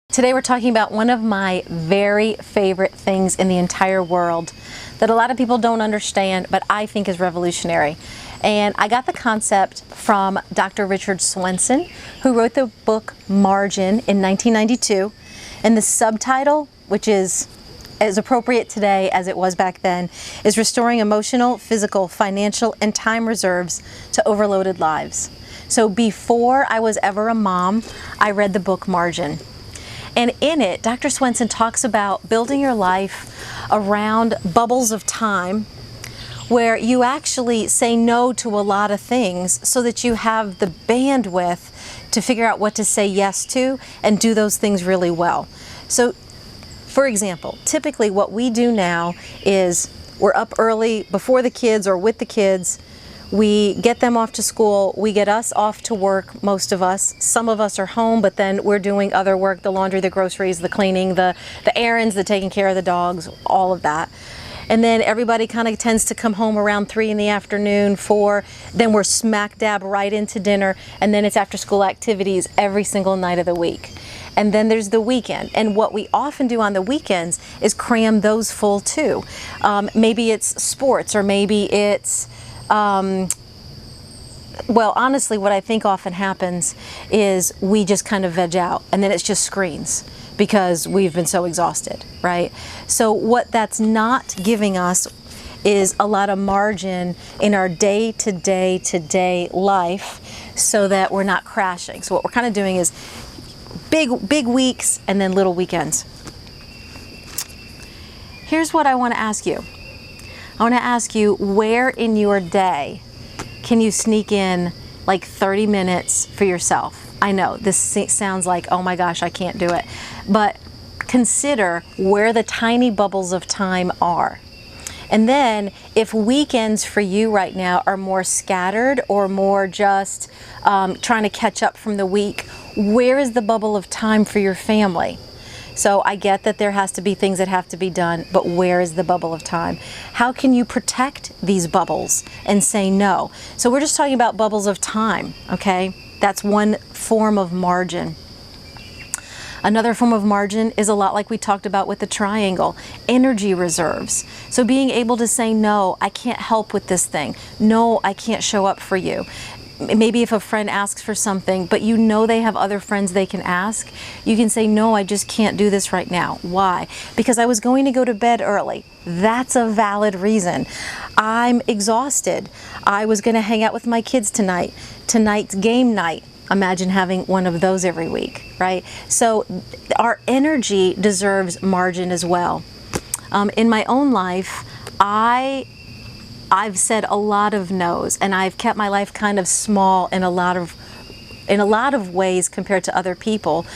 Today we're talking about one of my very favorite things in the entire world that a lot of people don't understand, but I think is revolutionary. And I got the concept from Dr. Richard Swenson, who wrote the book Margin in 1992. And the subtitle, which is as appropriate today as it was back then, is Restoring Emotional, Physical, Financial, and Time Reserves to Overloaded Lives. So before I was ever a mom, I read the book Margin. And in it, Dr. Swenson talks about building your life around bubbles of time where you actually say no to a lot of things so that you have the bandwidth to figure out what to say yes to and do those things really well. So, for example, typically what we do now is we're up early before the kids or with the kids. We get them off to school, we get us off to work, most of us. Some of us are home, but then we're doing other work, the laundry, the groceries, the cleaning, the errands, the taking care of the dogs, all of that. And then everybody kind of tends to come home around 3 in the afternoon, 4, then we're smack dab right into dinner, and then it's after school activities every single night of the week. And then there's the weekend. And what we often do on the weekends is cram those full too. Maybe it's sports, or maybe it's well, honestly, what I think often happens is we just kind of veg out, and then it's just screens because we've been so exhausted, right? So what that's not giving us is a lot of margin in our day-to-day life so that we're not crashing. So what we're kind of doing is big weeks and then little weekends. Here's what I want to ask you. I want to ask you, where in your day can you sneak in like 30 minutes for yourself? I know this sounds like, oh my gosh, I can't do it. But consider where the tiny bubbles of time are. And then if weekends for you right now are more scattered or more just trying to catch up from the week, where is the bubble of time for your family? So I get that there has to be things that have to be done, but where is the bubble of time? How can you protect these bubbles and say no? So we're just talking about bubbles of time, okay? That's one form of margin. Another form of margin is a lot like we talked about with the triangle, energy reserves. So being able to say, no, I can't help with this thing. No, I can't show up for you. Maybe if a friend asks for something, but you know they have other friends they can ask, you can say, no, I just can't do this right now. Why? Because I was going to go to bed early. That's a valid reason. I'm exhausted. I was going to hang out with my kids tonight. Tonight's game night. Imagine having one of those every week, right? So our energy deserves margin as well. In my own life, I've said a lot of no's, and I've kept my life kind of small in a lot of ways compared to other people,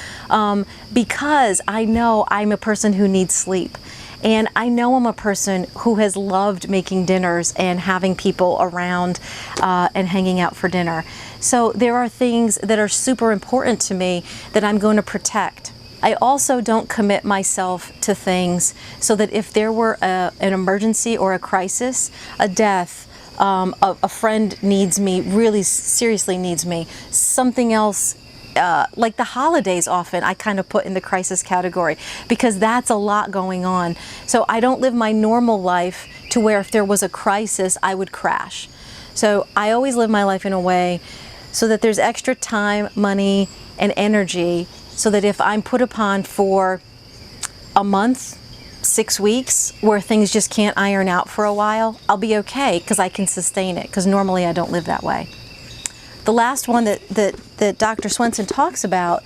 because I know I'm a person who needs sleep. And I know I'm a person who has loved making dinners and having people around and hanging out for dinner. So there are things that are super important to me that I'm going to protect. I also don't commit myself to things so that if there were an emergency or a crisis, a death, a friend needs me, really seriously needs me, something else, like the holidays often I kind of put in the crisis category because that's a lot going on. So I don't live my normal life to where if there was a crisis, I would crash. So I always live my life in a way so that there's extra time, money, and energy, so that if I'm put upon for a month, 6 weeks, where things just can't iron out for a while, I'll be okay because I can sustain it, because normally I don't live that way. The last one that Dr. Swenson talks about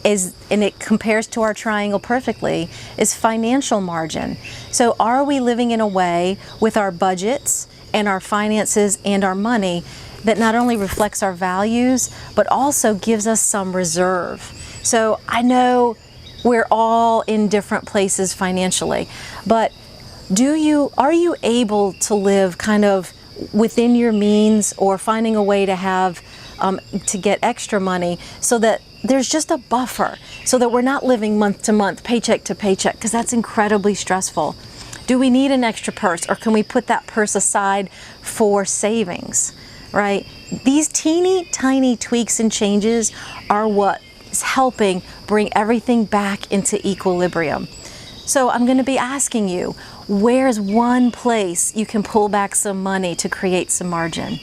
is, and it compares to our triangle perfectly, is financial margin. So are we living in a way with our budgets and our finances and our money that not only reflects our values, but also gives us some reserve? So I know we're all in different places financially, but are you able to live kind of within your means, or finding a way to have to get extra money so that there's just a buffer, so that we're not living month to month, paycheck to paycheck, because that's incredibly stressful. Do we need an extra purse, or can we put that purse aside for savings, right? These teeny tiny tweaks and changes are what is helping bring everything back into equilibrium. So I'm going to be asking you, where's one place you can pull back some money to create some margin?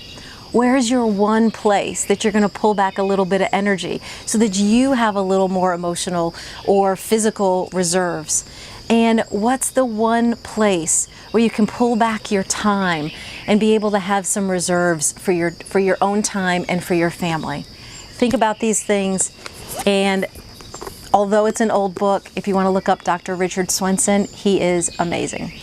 Where's your one place that you're going to pull back a little bit of energy so that you have a little more emotional or physical reserves? And what's the one place where you can pull back your time and be able to have some reserves for your own time and for your family? Think about these things, and although it's an old book, if you want to look up Dr. Richard Swenson, he is amazing.